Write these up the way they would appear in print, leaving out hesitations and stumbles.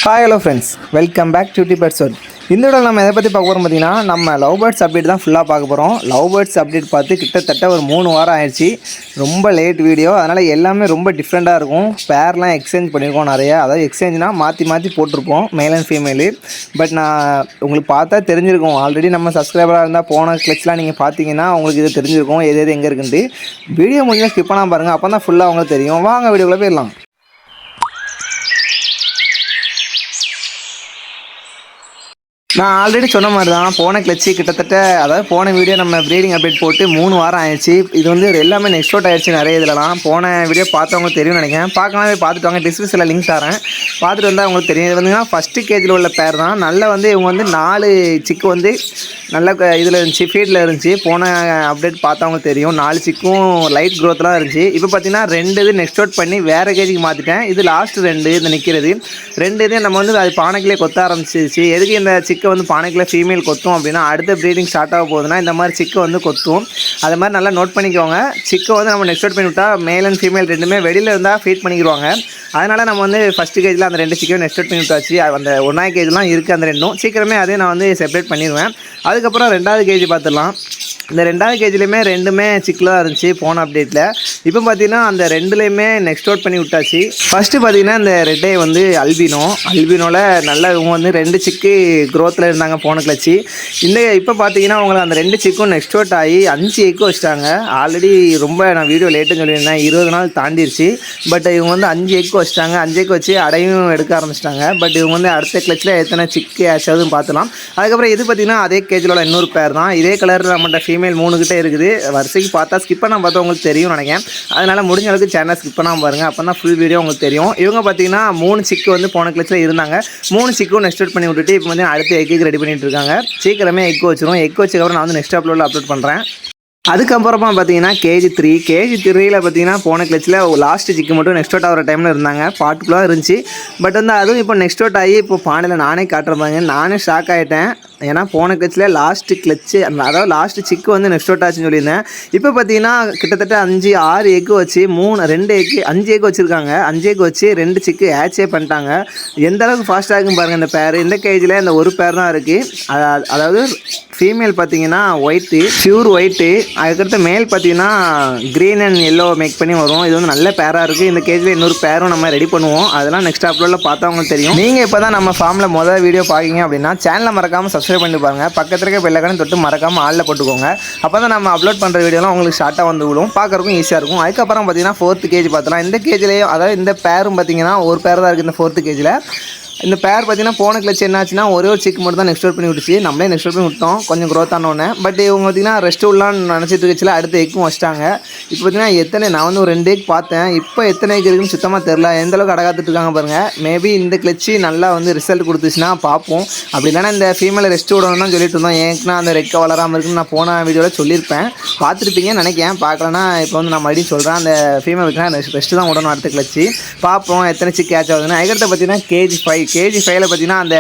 Hi hello friends, welcome back to டிபர்ட்ஸ் world. இந்த வீடியோவில் நம்ம எதை பற்றி பார்க்க போகிறோம் பார்த்தீங்கன்னா, நம்ம லவ் பேர்ட்ஸ் அப்டேட் தான் ஃபுல்லாக பார்க்க போகிறோம். லவ் பேர்ட்ஸ் அப்டேட் பார்த்து கிட்டத்தட்ட ஒரு 3 வாரம் ஆயிடுச்சு. ரொம்ப லேட் வீடியோ, அதனால் எல்லாமே ரொம்ப டிஃப்ரெண்ட்டாக இருக்கும். பேர்லாம் எக்ஸ்சேஞ்ச் பண்ணியிருக்கோம் நிறையா. அதாவது எக்ஸ்சேஞ்ச்னால் மாற்றி போட்டிருப்போம் மேல் அண்ட் ஃபீமேலு. பட் நான் உங்களுக்கு பார்த்தா தெரிஞ்சிருக்கும். ஆல்ரெடி நம்ம சப்ஸ்கிரைபராக இருந்தால் போன கிளச்லாம் நீங்கள் பார்த்தீங்கன்னா உங்களுக்கு இது தெரிஞ்சிருக்கும் எது எங்கே இருக்குன்ட்டு. வீடியோ முடிஞ்சால் ஸ்கிப் பண்ணாமல் பாருங்கள், அப்போ தான் ஃபுல்லாக உங்களுக்கு தெரியும். வாங்க வீடியோக்குள்ளே போயிடலாம். நான் ஆல்ரெடி சொன்ன மாதிரி தான் போன கிளச்சு கிட்டத்தட்ட, அதாவது போன வீடியோ நம்ம ப்ரீடிங் அப்டேட் போட்டு 3 வாரம் ஆயிடுச்சு. இது வந்து எல்லாமே நெக்ஸ்ட் அவுட் ஆயிடுச்சு நிறைய இதெல்லாம். போன வீடியோ பார்த்தவங்க தெரியும்னு நினைக்கிறேன். பார்க்கலாமே பார்த்துட்டு வாங்க, டிஸ்கிரிப்ஷனில் லிங்க் தரேன், பார்த்துட்டு வந்தால் அவங்களுக்கு தெரியும். இது வந்துங்கன்னா ஃபஸ்ட்டு கேஜில் உள்ள பேர் தான். நல்லா வந்து இவங்க வந்து 4 சிக்கு வந்து நல்ல இதில் இருந்துச்சு, ஃபீல்டில் இருந்துச்சு. போன அப்டேட் பார்த்தவங்க தெரியும். 4 சிக்கும் லைட் க்ரோத்லாம் இருந்துச்சு. இப்போ பார்த்தீங்கன்னா 2 இது நெக்ஸ்ட் அவுட் பண்ணி வேறு கேஜிக்கு மாற்றிட்டேன். இது லாஸ்ட் 2 இந்த நிற்கிறது. 2 இதே நம்ம வந்து அது பானைக்கிலே கொத்த ஆரம்பிச்சிருச்சு. எதுக்கு இந்த சிக்கு வந்து பானைக்குள்ள ஃபீமேல் கொத்தும் அப்படின்னா, அடுத்த ப்ரீடிங் ஸ்டார்ட் ஆக போகுதுன்னா இந்த மாதிரி சிக்கு வந்து கொத்தும். அது மாதிரி நல்லா நோட் பண்ணிக்கோங்க. சிக்கை வந்து நம்ம நெக்ஸ்ட் அவுட் பண்ணி விட்டால் மேல் அண்ட் ஃபீமேல் ரெண்டுமே வெளியில் இருந்தால் ஃபீட் பண்ணிக்கிடுவாங்க. அதனால் நம்ம வந்து ஃபஸ்ட்டு கேஜில் அந்த 2 சிக்கையும் நெக்ஸ்ட் அவுட் பண்ணி விட்டாச்சு. அந்த 1ஆவது கேஜ்லாம் இருக்குது, அந்த 2ம் சீக்கிரமே அதே நான் வந்து செப்பரேட் பண்ணிடுவேன். அதுக்கப்புறம் 2வது கேஜி பார்த்துடலாம். இந்த 2வது கேஜிலையுமே 2மே சிக்கில் தான் இருந்துச்சு போன அப்டேட்டில். இப்போ பார்த்தீங்கன்னா அந்த 2லேயுமே நெக்ஸ்ட் அவுட் பண்ணி விட்டாச்சு. ஃபஸ்ட்டு பார்த்தீங்கன்னா இந்த ரெட்டே வந்து அல்பினோவில் நல்லா இவங்க வந்து 2 சிக்கு க்ரோத்தில் இருந்தாங்க போன கிளச்சி. இப்போ பார்த்தீங்கன்னா அவங்களுக்கு அந்த 2 சிக்கும் நெக்ஸ்ட் அவுட் ஆகி 5 எக்கு வச்சிட்டாங்க. ஆல்ரெடி ரொம்ப நான் வீடியோ லேட்டுன்னு சொல்லியிருந்தேன், 20 நாள் தாண்டிடுச்சு. பட் இவங்க வந்து 5 எக்கு வச்சிட்டாங்க. 5 எக்கு வச்சு அடையும் எடுக்க ஆரம்பிச்சிட்டாங்க. பட் இவங்க வந்து அடுத்த கிளச்சில் எத்தனை சிக்கு ஆச்சாவதுன்னு பார்த்துலாம். அதுக்கப்புறம் இது பார்த்தீங்கன்னா அதே கேஜில் உள்ள இன்னொரு பேர் தான். இதே கலரில் நம்மகிட்ட ஃபீமேல் 3 கிட்டே இருக்குது. வரிசைக்கு பார்த்தா ஸ்கிப் பண்ணால் பார்த்தா உங்களுக்கு தெரியும் நினைக்கிறேன். அதனால் முடிஞ்ச அளவுக்கு சேனல் ஸ்கிப் பண்ணாமல் பாருங்கள், அப்போ தான் ஃபுல் வீடியோ உங்களுக்கு தெரியும். இவங்க பார்த்தீங்கன்னா 3 சிக்கு வந்து போன கிளச்சில் இருந்தாங்க. 3 சிக்கும் நெக்ஸ்ட் அவுட் பண்ணி விட்டுட்டு இப்போ வந்து அடுத்த எக்கு ரெடி பண்ணிட்டு இருக்காங்க. சீக்கிரமே எக்கு வச்சிரும். எக்கு வச்சதுக்கப்புறம் நான் வந்து நெக்ஸ்ட் அப்லோட் பண்ணுறேன். அதுக்கப்புறமா பார்த்தீங்கன்னா கேஜி 3யில் பார்த்தீங்கன்னா போன கிளச்சில் லாஸ்ட் சிக்கு மட்டும் நெக்ஸ்ட் அவுட் ஆகிற டைமில் இருந்தாங்க. பார்ட்டுக்குள்ளாக இருந்துச்சு. பட் வந்து அதுவும் இப்போ நெக்ஸ்ட் அவுட் ஆகி இப்போ பானையில் நானே காட்டுறப்பாங்க. நானே ஷாக் ஆகிட்டேன். ஏன்னா போன கிளச்சில் லாஸ்ட்டு கிளச்சு, அதாவது லாஸ்ட்டு சிக்கு வந்து நெக்ஸ்ட் அவுட் ஆச்சுன்னு சொல்லியிருந்தேன். இப்போ பார்த்தீங்கன்னா கிட்டத்தட்ட 5-6 எக்கு வச்சு 2 எக்கு 5 எக்கு வச்சுருக்காங்க. 5 எக்கு வச்சு 2 சிக்கு ஆச்சே பண்ணிட்டாங்க. எந்த அளவுக்கு ஃபாஸ்ட்டாக இருக்குன்னு பாருங்கள் இந்த பேர். இந்த கேஜில் இந்த ஒரு பேர் தான் இருக்குது. அதாவது ஃபீமேல் பார்த்தீங்கன்னா ஒயிட்டு, பியூர் ஒயிட்டு. அதுக்கடுத்து மேல் பார்த்தீங்கன்னா க்ரீன் அண்ட் எல்லோ மேக் பண்ணி வரும். இது வந்து நல்ல பேராக இருக்குது. இந்த கேஜில் இன்னொரு பேரும் நம்ம ரெடி பண்ணுவோம். அதெல்லாம் நெக்ஸ்ட் அப்லோடில் பார்த்தவங்களுக்கு தெரியும். நீங்கள் இப்போ தான் நம்ம ஃபார்மில் மொதல் வீடியோ பார்க்கிங்க அப்படின்னா சேனலை மறக்காமல் சப்ஸ்கிரைப் பண்ணி பாருங்கள். பக்கத்தில் இருக்க பெல் ஐகானை தொட்டு மறக்காமல் ஆளில் போட்டுக்கோங்க. அப்போ தான் நம்ம அப்லோட் பண்ணுற வீடியோலாம் உங்களுக்கு ஷார்ட்டாக வந்து விடும், பார்க்குறதுக்கும் ஈஸியாக இருக்கும். அதுக்கப்புறம் பார்த்தீங்கன்னா 4th கேஜி பார்த்தலாம். இந்த கேஜிலேயே, அதாவது இந்த பேரும் பார்த்தீங்கன்னா ஒரு பேர் தான் இருக்குது இந்த 4th கேஜில். இந்த பேர் பார்த்தீங்கன்னா போன கிளச் என்னாச்சுன்னா ஒரே ஒரு சிக்கு மட்டும் தான் நெக்ஸ்ட் அவுட் பண்ணி விட்டுச்சு. நம்மளே நெக்ஸ்ட் அவுட் பண்ணி விட்டோம் கொஞ்சம் க்ரோத் ஆனோடனே. பட் இவங்க பார்த்தீங்கன்னா ரெஸ்ட் விடலான்னு நினச்சிட்டு இருக்குச்சுல, அடுத்த எக்கும் வச்சிட்டாங்க. இப்போ பார்த்தீங்கன்னா நான் வந்து ஒரு 2 எக் பார்த்தேன். இப்போ எத்தனை எக் இருக்குன்னு சுத்தமாக தெரில. எந்தளவுக்கு அடகாத்துட்டு இருக்காங்க பாருங்கள். மேபி இந்த கிளச்சு நல்லா வந்து ரிசல்ட் கொடுத்துச்சுன்னா பார்ப்போம். அப்படி இல்லைனா இந்த ஃபீமேலை ரெஸ்ட் விடணும்னு தான் சொல்லிட்டு இருந்தோம். ஏன்னா அந்த ரெக்க வளராமல் இருக்குன்னு நான் போன வீடியோவில் சொல்லியிருப்பேன், பார்த்துருப்பீங்கன்னு நினைக்கிறேன். பார்க்கலன்னா இப்போ வந்து நான் மறுபடியும் சொல்கிறேன். அந்த ஃபீமேல் பார்த்தீங்கன்னா ரெஸ்ட்டு தான் விடணும் அடுத்த கிளச்சு. பார்ப்போம் எத்தனை சிக்கு கேட்ச் ஆகுதுன்னு. அதுக்கடுத்து பார்த்தீங்கன்னா கேஜி 5ல் பார்த்தீங்கன்னா அந்த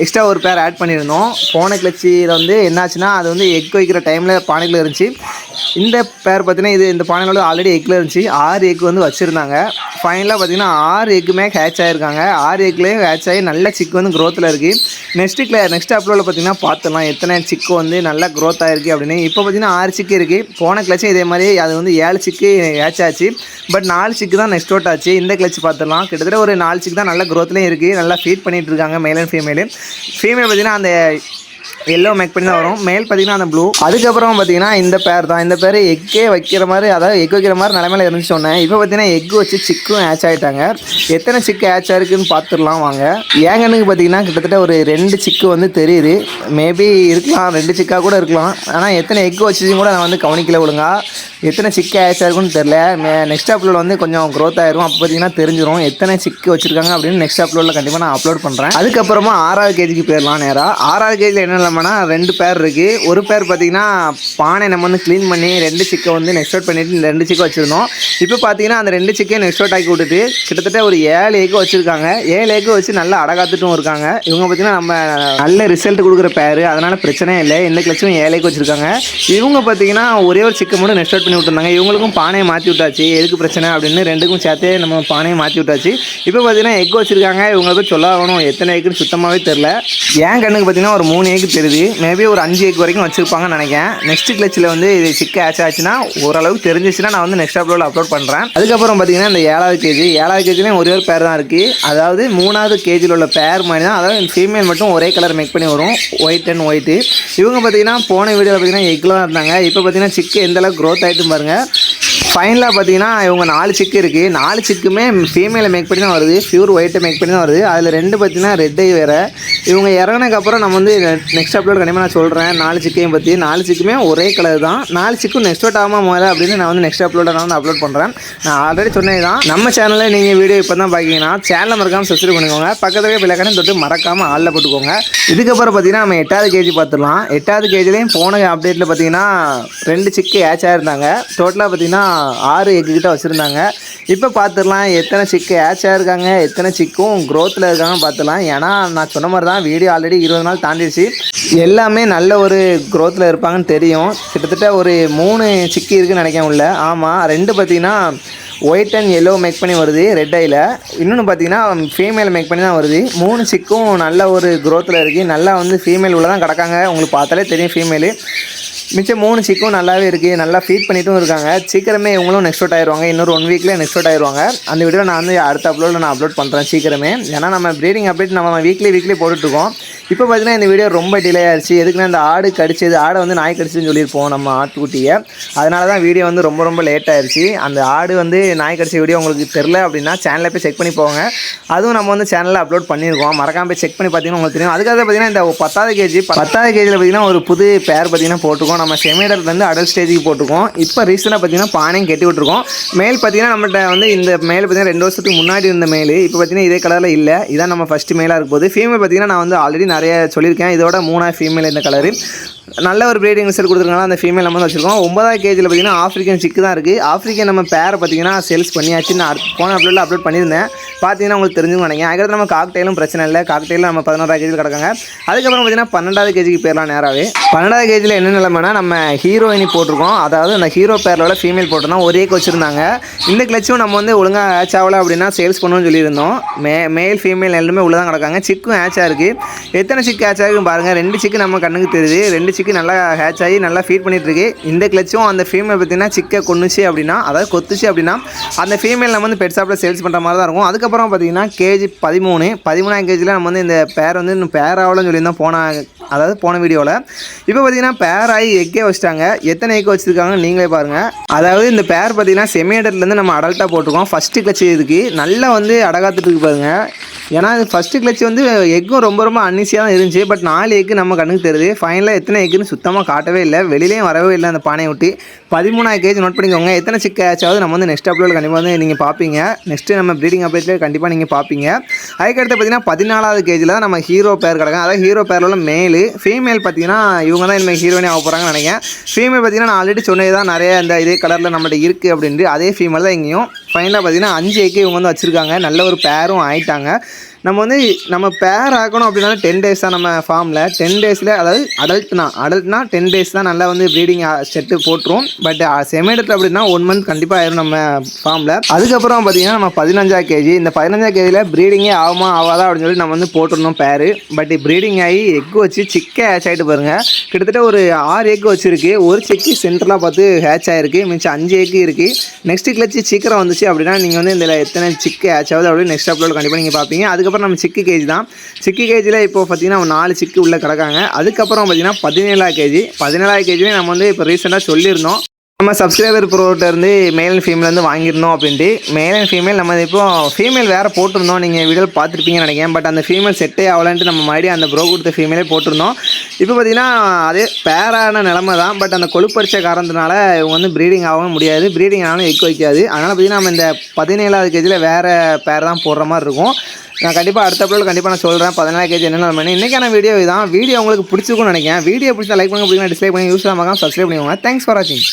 எக்ஸ்ட்ரா ஒரு பேர் ஆட் பண்ணியிருந்தோம். போன கிளச்சியில் வந்து என்னாச்சுன்னா அது வந்து எக் வைக்கிற டைமில் பானையில் இருந்துச்சு. இந்த பேர் பார்த்தீங்கன்னா இந்த பானையில் ஆல்ரெடி எக்கில் இருந்துச்சு. 6 எக் வந்து வச்சுருந்தாங்க. ஃபைனலாக பார்த்தீங்கன்னா 6 எக்குமே ஹேட்ச் ஆகிருக்காங்க. 6 எக்லேயும் ஹேட்ச் ஆகி நல்ல சிக்கு வந்து க்ரோத்தில் இருக்குது. நெக்ஸ்ட் அப்லோடில் பார்த்தீங்கன்னா பார்த்துலாம் எத்தனை சிக்கு வந்து நல்லா க்ரோத் ஆகிருக்கு அப்படின்னு. இப்போ பார்த்தீங்கன்னா 6 சிக்கு இருக்குது. போன கிளச்சும் இதே மாதிரி அது வந்து 7 சிக்கு ஹேட்ச் ஆச்சு. பட் 4 சிக்கு தான் நெக்ஸ்ட் அவுட் ஆச்சு. இந்த கிளச்சு பார்த்துலாம் கிட்டத்தட்ட ஒரு 4 சிக்கு தான் நல்ல க்ரோத்லேயும் இருக்குது. நல்லா ஃபீட் பண்ணிகிட்டு இருக்காங்க மேல் அண்ட் ஃபீமேல் பார்த்தீங்கன்னா அந்த எல்லோ மேக் பண்ணி தான் வரும். மேல் பார்த்தீங்கன்னா அந்த ப்ளூ. அதுக்கப்புறம் பார்த்தீங்கன்னா இந்த பேர் தான். இந்த பேர் எக்கே வைக்கிற மாதிரி, அதாவது எக் வைக்கிற மாதிரி நிலைமையில இருந்துச்சு சொன்னேன். இப்போ பார்த்தீங்கன்னா எக் வச்சு சிக்கும் ஹேட்ச் ஆகிட்டாங்க. எத்தனை சிக்கு ஹேட்ச் ஆகிருக்குன்னு பார்த்துடலாம் வாங்க. ஏங்கனுக்கு பார்த்தீங்கன்னா கிட்டத்தட்ட ஒரு 2 சிக்கு வந்து தெரியுது. மேபி இருக்கலாம், 2 சிக்காக கூட இருக்கலாம். ஆனால் எத்தனை எக் வச்சுச்சும் கூட நான் வந்து கவனிக்கல ஒழுங்கா. எத்தனை சிக்கு ஹேட்ச் ஆகிருக்குன்னு தெரில. நெக்ஸ்ட் அப்லோட் வந்து கொஞ்சம் க்ரோத் ஆகிரும். அப்போ பார்த்தீங்கன்னா தெரிஞ்சிடும் எத்தனை சிக்கு வச்சுருக்காங்க அப்படின்னு. நெக்ஸ்ட் அப்லோடில் கண்டிப்பாக நான் அப்லோட் பண்ணுறேன். அதுக்கப்புறமா 6வது கேஜிக்கு போயிடலாம் நேராக. 6வது கேஜில் என்ன நிலமைனா 2 பேர் இருக்குது. ஒரு பேர் பார்த்திங்கன்னா பானை நம்ம வந்து க்ளீன் பண்ணி 2 சிக்கை வந்து நெக்ஸ்ட் அவுட் பண்ணிவிட்டு இந்த 2 சிக்கை வச்சுருந்தோம். இப்போ பார்த்தீங்கன்னா அந்த 2 சிக்கையும் நெக்ஸ்ட் அவுட் ஆக்கி விட்டுட்டு கிட்டத்தட்ட ஒரு 7 எக்கு வச்சுருக்காங்க. 7 எக்கு வச்சு நல்லா அடகாத்துட்டும் இருக்காங்க. இவங்க பார்த்தீங்கன்னா நம்ம நல்ல ரிசல்ட் கொடுக்குற பேர், அதனால் பிரச்சனையே இல்லை. எந்த கிளச்சும் 7 எக்கு வச்சுருக்காங்க. இவங்க பார்த்தீங்கன்னா ஒரே ஒரு சிக்கை மட்டும் நெக்ஸ்ட் அவுட் பண்ணி விட்டுருந்தாங்க. இவங்களுக்கும் பானையை மாற்றி விட்டாச்சு. எதுக்கு பிரச்சனை அப்படின்னு 2க்கும் சேர்த்து நம்ம பானையை மாற்றி விட்டாச்சு. இப்போ பார்த்தீங்கன்னா எக் வச்சுருக்காங்க. இவங்களுக்கு சொல்லணும் எத்தனை எக்குன்னு சுத்தமாகவே தெரில. ஏன் கண்ணுக்கு பார்த்தீங்கன்னா ஒரு 3 எக்கு தெரியுது. மேபி ஒரு 5 எக் வரைக்கும் வச்சுருப்பாங்கன்னு நினைக்கிறேன். நெக்ஸ்ட் கிளச்சில் வந்து இது சிக்கை ஆச் ஆச்சுன்னா ஓரளவுக்கு தெரிஞ்சிச்சுன்னா நான் வந்து நெக்ஸ்ட் அப்லோட் பண்ணுறேன். அதுக்கப்புறம் பார்த்தீங்கன்னா இந்த 7வது கேஜிலையும் ஒரே ஒரு பேர் தான் இருக்குது. அதாவது 3வது கேஜியில் உள்ள பேர் மாதிரி தான். அதாவது ஃபீமேல் மட்டும் ஒரே கலர் மேக் பண்ணி வரும், ஒயிட் அண்ட் ஒயிட்டு. இவங்க பார்த்தீங்கன்னா போன வீடியோவில் பார்த்தீங்கன்னா எக்லாம் இருந்தாங்க. இப்போ பார்த்தீங்கன்னா சிக்கு எந்தளவுக்கு க்ரோத் ஆகிட்டு பாருங்கள். ஃபைனலாக பார்த்தீங்கன்னா இவங்க 4 சிக்கு இருக்குது. 4 சிக்குமே ஃபீமேலை மேக் பண்ணி தான் வருது, பியூர் ஒயிட்டை மேக் பண்ணி தான் வருது. அதில் 2 பார்த்தீங்கன்னா ரெட் ஐ வேறு. இவங்க இறங்கினதுக்கப்புறம் நம்ம வந்து நெக்ஸ்ட் அப்லோட் கண்டிப்பாக நான் சொல்கிறேன் 4 சிக்கையும் பற்றி. 4 சிக்குமே ஒரே கலர் தான். 4 சிக்கும் நெக்ஸ்ட் அவுட் ஆகாமல் போதா அப்படின்னு நான் வந்து நெக்ஸ்ட் அப்லோட நான் வந்து அப்லோட் பண்ணுறேன். நான் ஆல்ரெடி சொன்னது தான். நம்ம சேனலில் நீங்கள் வீடியோ இப்போ தான் பார்க்கிங்கன்னா சேனலை மறக்காமல் சப்ஸ்கிரைப் பண்ணிக்கோங்க. பக்கத்துலேயே பெல்லைக்கான தொட்டு மறக்காமல் ஆளில் போட்டுக்கோங்க. இதுக்கப்புறம் பார்த்தீங்கன்னா நம்ம 8வது கேஜி பார்த்துடலாம். 8வது கேஜிலையும் போன அப்டேட்டில் பார்த்தீங்கன்னா 2 சிக்கு ஏச் ஆகிருந்தாங்க. டோட்டலாக பார்த்தீங்கன்னா 6 எக்கு கிட்ட வச்சுருந்தாங்க. இப்போ பார்த்துடலாம் எத்தனை சிக்கு ஏச் ஆகிருக்காங்க, எத்தனை சிக்கும் க்ரோத்தில் இருக்காங்கன்னு பார்த்துடலாம். ஏன்னா நான் சொன்ன மாதிரி தான் வீடியோ ஆல்ரெடி 20 நாள் தாண்டிடுச்சு. எல்லாமே நல்ல ஒரு க்ரோத்தில் இருப்பாங்கன்னு தெரியும். கிட்டத்தட்ட ஒரு 3 சிக்கி இருக்குன்னு நினைக்க முடியல. ஆமாம், 2 பார்த்தீங்கன்னா ஒயிட் அண்ட் எல்லோ மேக் பண்ணி வருது ரெட் ஐயில். இன்னொன்று பார்த்தீங்கன்னா ஃபீமேல் மேக் பண்ணி தான் வருது. 3 சிக்கும் நல்ல ஒரு க்ரோத்தில் இருக்குது. நல்லா வந்து ஃபீமேல் உள்ள தான் கிடக்காங்க. உங்களுக்கு பார்த்தாலே தெரியும் ஃபீமேலு. மிச்சம் 3 சிக்கும் நல்லாவே இருக்குது. நல்லா ஃபீட் பண்ணிட்டும் இருக்காங்க. சீக்கிரமே இவங்களும் நெக்ஸ்ட் அவுட் ஆயிடுவாங்க. இன்னொரு 1 வீக்கில் நெக்ஸ்ட் அவுட் ஆயிடுவாங்க. அந்த வீடியோ நான் வந்து அடுத்த அப்லோடில் நான் அப்லோட் பண்ணுறேன் சீக்கிரமே. ஏன்னா நம்ம ப்ரீடிங் அப்டேட் நம்ம வீக்லி போட்டுட்ருக்கோம். இப்போ பார்த்தீங்கன்னா இந்த வீடியோ ரொம்ப டிலே ஆயிடுச்சு. எதுக்குன்னா இந்த ஆடு கடிச்சது, ஆடை வந்து நாய் கடிச்சுன்னு சொல்லியிருப்போம் நம்ம ஆட்டுக்குட்டியை. அதனால தான் வீடியோ வந்து ரொம்ப லேட் ஆயிடுச்சு. அந்த ஆடு வந்து நாய் கடிச்ச வீடியோ உங்களுக்கு தெரில அப்படின்னா சேனலில் போய் செக் பண்ணி போங்க. அதுவும் நம்ம வந்து சேனலில் அப்லோட் பண்ணியிருக்கோம். மறக்காமல் போய் செக் பண்ணி பார்த்தீங்கன்னா உங்களுக்கு தெரியும். அதுக்காக பார்த்தீங்கன்னா இந்த 10வது கேஜியில் பார்த்தீங்கன்னா ஒரு புது பேர் பார்த்தீங்கன்னா போட்டுருக்கோம். நம்ம செமிடர்லேருந்து அடல்ட் ஸ்டேஜுக்கு போட்டுருக்கோம். இப்போ ரீசெண்டாக பார்த்தீங்கன்னா பானையும் கட்டி விட்டுருக்கோம். மேல் பார்த்தீங்கன்னா நம்மகிட்ட வந்து இந்த மேல் பார்த்தீங்கன்னா 2 வருஷத்துக்கு முன்னாடி இருந்த மேல் இப்போ பார்த்தீங்கன்னா இதே கலரில் இல்லை. இதான் நம்ம ஃபஸ்ட்டு மேலாக இருக்கும் போது. ஃபீமேல் பார்த்தீங்கன்னா நான் வந்து ஆல்ரெடி நிறைய சொல்லியிருக்கேன். இதோட 3வது ஃபீமேல் இந்த கலரு நல்ல ஒரு ப்ரீடிங் ரிசல்ட் கொடுத்துருக்காங்க. அந்த ஃபீமேல் நம்ம வந்து வச்சுருக்கோம். 9வது கேஜியில் பார்த்தீங்கன்னா ஆஃப்ரிக்கன் சிக்கு தான் இருக்குது. ஆஃப்ரிக்கன் நம்ம பேரை பார்த்தீங்கன்னா சேல்ஸ் பண்ணியாச்சு. நான் போன அப்லோட் பண்ணியிருந்தேன். பார்த்தீங்கன்னா உங்களுக்கு தெரிஞ்சுன்னு நினைக்கிறேன். அதுக்கடுத்து நம்ம காக்டெயிலும் பிரச்சனை இல்லை. காக்டெயிலும் நம்ம 11வது கேஜியில் கிடக்காங்க. அதுக்கப்புறம் பார்த்தீங்கன்னா 12வது கேஜிக்கு பேர்லாம் நேராகவே. 12வது கேஜியில் என்ன நிலைமைனா நம்ம ஹீரோயினி போட்டிருக்கோம். அதாவது அந்த ஹீரோ பேரில் ஃபீமேல் போட்டிருந்தோம். ஒரே வச்சுருந்தாங்க. இந்த கிளச்சும் நம்ம வந்து ஒழுங்காக ஹேச் ஆகலை அப்படின்னா சேல்ஸ் பண்ணணும்னு சொல்லியிருந்தோம். மேல் ஃபீமேல் எல்லாமே உள்ளே தான் கிடக்காங்க. சிக்கும் ஹேச்சாக இருக்குது. எத்தனை சிக்கு ஹேச் ஆகுன்னு பாருங்கள். 2 சிக்கு நம்ம கண்ணுக்கு தெரியுது. 2 சிக்கு நல்லா ஹேச் ஆகி நல்லா ஃபீட் பண்ணிட்டு இருக்கு. இந்த கிளச்சும் அந்த ஃபீமேல் பார்த்தீங்கன்னா சிக்கை கொன்னுச்சு அப்படின்னா, அதாவது கொத்துச்சு அப்படின்னா அந்த ஃபீமேல் நம்ம வந்து பெட் ஷாப்பில் சேல்ஸ் பண்ணுற மாதிரி தான் இருக்கும். அதுக்கப்புறம் பார்த்தீங்கன்னா கேஜி 13 கேஜியில் நம்ம வந்து இந்த பேர் வந்து இன்னும் பேர் ஆகலன்னு சொல்லியிருந்தோம் போன வீடியோவில். இப்போ பார்த்தீங்கன்னா பேர் ஆகி எக்கே வச்சுட்டாங்க. எத்தனை எக்கு வச்சுருக்காங்கன்னு நீங்களே பாருங்கள். அதாவது இந்த பேர் பார்த்தீங்கன்னா செமிடர்லேருந்து நம்ம அடல்ட்டாக போட்டிருக்கோம். ஃபஸ்ட்டு கிளச்சு இதுக்கு நல்லா வந்து அடகாத்துட்டு இருக்கு பாருங்கள். ஏன்னா இது ஃபஸ்ட்டு கிளச்சு வந்து எக்கும் ரொம்ப அன்னிசியாக தான் இருந்துச்சு. பட் 4 எக்கு நம்ம கண்ணுக்கு தெரியுது. ஃபைனலாக எத்தனை எக்குன்னு சுத்தமாக காட்டவே இல்லை. வெளியிலேயும் வரவே இல்லை அந்த பானையை விட்டு. 13வது கேஜி நோட் பண்ணிக்கோங்க. எத்தனை சிக்கு ஆச்சாவது நம்ம வந்து நெக்ஸ்ட் அப்லோட் கண்டிப்பாக வந்து நீங்கள் பார்ப்பீங்க. நெக்ஸ்ட்டு நம்ம ப்ரீடிங் அப்டேட்டில் கண்டிப்பாக நீங்கள் பார்ப்பீங்க. அதுக்கடுத்து பார்த்தீங்கன்னா 14வது கேஜியில் தான் நம்ம ஹீரோ பேர் கிடக்கும். அதாவது ஹீரோ பேரில் உள்ள மேலு. ஃபீமேல் பார்த்தீங்கன்னா இவங்க தான் இனிமேல் ஹீரோனே ஆக போகிறாங்கன்னு நினைக்கிறேன். ஃபீமேல் பார்த்தீங்கன்னா நான் ஆல்ரெடி சொன்னது தான் நிறைய இந்த இதே கலரில் நம்மகிட்ட இருக்குது அப்படின்ட்டு. அதே ஃபீமேல் தான் இங்கேயும். ஃபைனலாக பார்த்தீங்கன்னா 5 எக்கு இவங்க வந்து வச்சுருக்காங்க. நல்ல ஒரு பேரும் ஆகிட்டாங்க. நம்ம பேர் ஆக்கணும் அப்படின்னா 10 டேஸ் தான் நம்ம ஃபார்மில். 10 டேஸில் அதாவது அடல்ட்னா 10 டேஸ் தான் நல்லா வந்து ப்ரீடிங் செட்டு போட்டுரும். பட் செமிடெட் அப்படின்னா 1 மந்த் கண்டிப்பாக ஆயிரும் நம்ம ஃபார்மில். அதுக்கப்புறம் பார்த்தீங்கன்னா நம்ம 15வது கேஜி. இந்த 15வது கேஜியில் ப்ரீடிங்கே ஆகுமா ஆகாதா அப்படின்னு சொல்லி நம்ம வந்து போட்டுருந்தோம் பேர். பட் ப்ரீடிங் ஆகி எக்கு வச்சு சிக்கே ஹேச் ஆகிட்டு பாருங்கள். கிட்டத்தட்ட ஒரு 6 எக்கு வச்சுருக்கு. ஒரு சிக்கி சென்டராக பார்த்து ஹேச் ஆகிருக்கு. மிச்சம் 5 எக்கு இருக்குது. நெக்ஸ்ட் கிளச்சு சீக்கிரம் வந்துச்சு அப்படின்னா நீங்கள் வந்து இதில் எத்தனை சிக்கு ஹேச் ஆகுது அப்படின்னு நெக்ஸ்ட் அப்லோட் கண்டிப்பாக நீங்கள் பார்ப்பீங்க. அதுக்கப்புறம் நம்ம சிக்கு கேஜி தான். சிக்கு கேஜியில் இப்போ பார்த்தீங்கன்னா 4 சிக்கு உள்ளே கிடக்காங்க. அதுக்கப்புறம் பார்த்தீங்கன்னா 17வது கேஜி. 17வது கேஜிலே நம்ம வந்து இப்போ ரீசெண்டாக சொல்லியிருந்தோம். நம்ம சப்ஸ்கிரைபர் ப்ரோட்ட இருந்து மேல் அண்ட் ஃபீமேல் வாங்கியிருந்தோம் அப்படின்ட்டு. மேல் அண்ட் ஃபீமேல் நம்ம இப்போ ஃபீமேல் வேறு போட்டிருந்தோம், நீங்கள் வீடியோவில் பார்த்துருப்பீங்கன்னு நினைக்கிறேன். பட் அந்த ஃபீமேல் செட்டே ஆகலான்ட்டு நம்ம மறுபடியும் அந்த ப்ரோ கொடுத்த ஃபீமேலே போட்டிருந்தோம். இப்போ பார்த்தீங்கன்னா அதே பேரான நிலமை தான். பட் அந்த கொழுப்படிச்ச காரணத்தினால இவங்க ப்ரீடிங் ஆகவும் முடியாது, ப்ரீடிங் ஆனாலும் எக் வைக்காது. அதனால் பார்த்தீங்கன்னா நம்ம இந்த 17வது கேஜியில் வேறு பேர் தான் போடுற மாதிரி இருக்கும். நான் கண்டிப்பாக அடுத்த அப்லோட் கண்டிப்பாக நான் சொல்கிறேன் 14 கேஜி என்னென்ன பண்ணி. இன்றைக்கான வீடியோ இதுதான். வீடியோ உங்களுக்கு பிடிச்சிருக்கும்னு நினைக்கிறேன். வீடியோ பிடிச்சா லைக் பண்ணுங்க, பிடிக்கலாம் டிஸ்லைக் பண்ணி யூஸ் ஆகாமல் சப்ஸ்கிரைப் பண்ணிக்கோங்க. தேங்க்ஸ் ஃபார் வாட்சிங்.